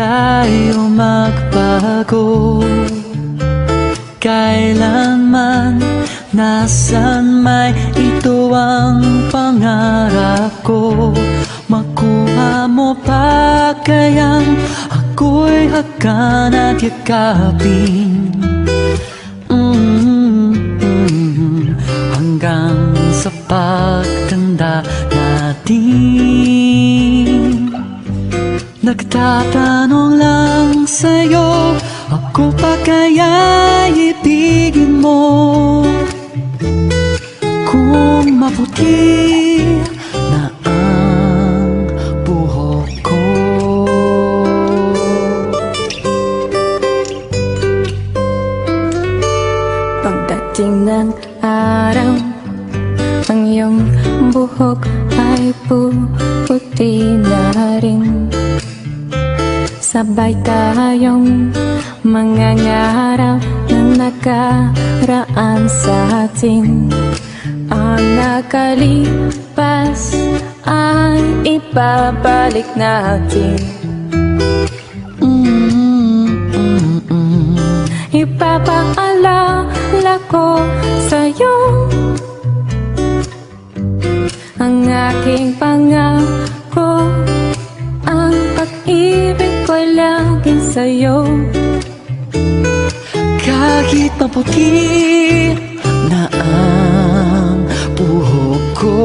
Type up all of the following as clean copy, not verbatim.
tayo magbago. Kailanman, nasan may ito ang pangarap ko. Makuha mo pa kayang ako'y hagan at yakapin, hanggang sa pagtanda natin. Nagtatanong lang sa'yo, ako pa kaya ibigin mo? Kung maputi na ang buhok ko. Pagdating ng araw, ang iyong buhok ay puputi na rin. Sabay tayong mangangarap na nakaraan sa atin. Ang nakalipas ay ibabalik natin. Ipapaalala ko sa'yo ang aking pangako. Ang pag-ibig ko'y laging sa'yo. Kahit maputi na ang buhok ko.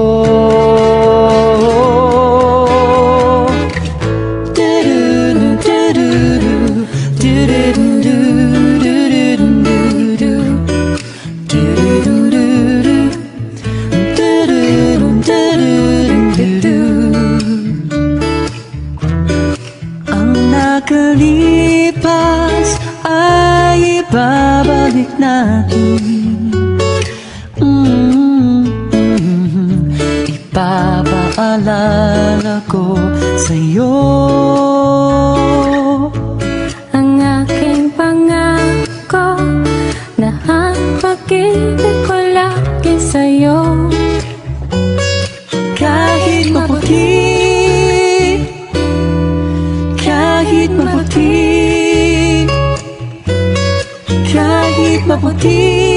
Nakalipas ay ibabalik natin. Ipapaalala ko sa'yo ang aking pangako na ang pag-ibig ko lagi sa'yo. Kahit maputi, kahit maputi, kahit maputi.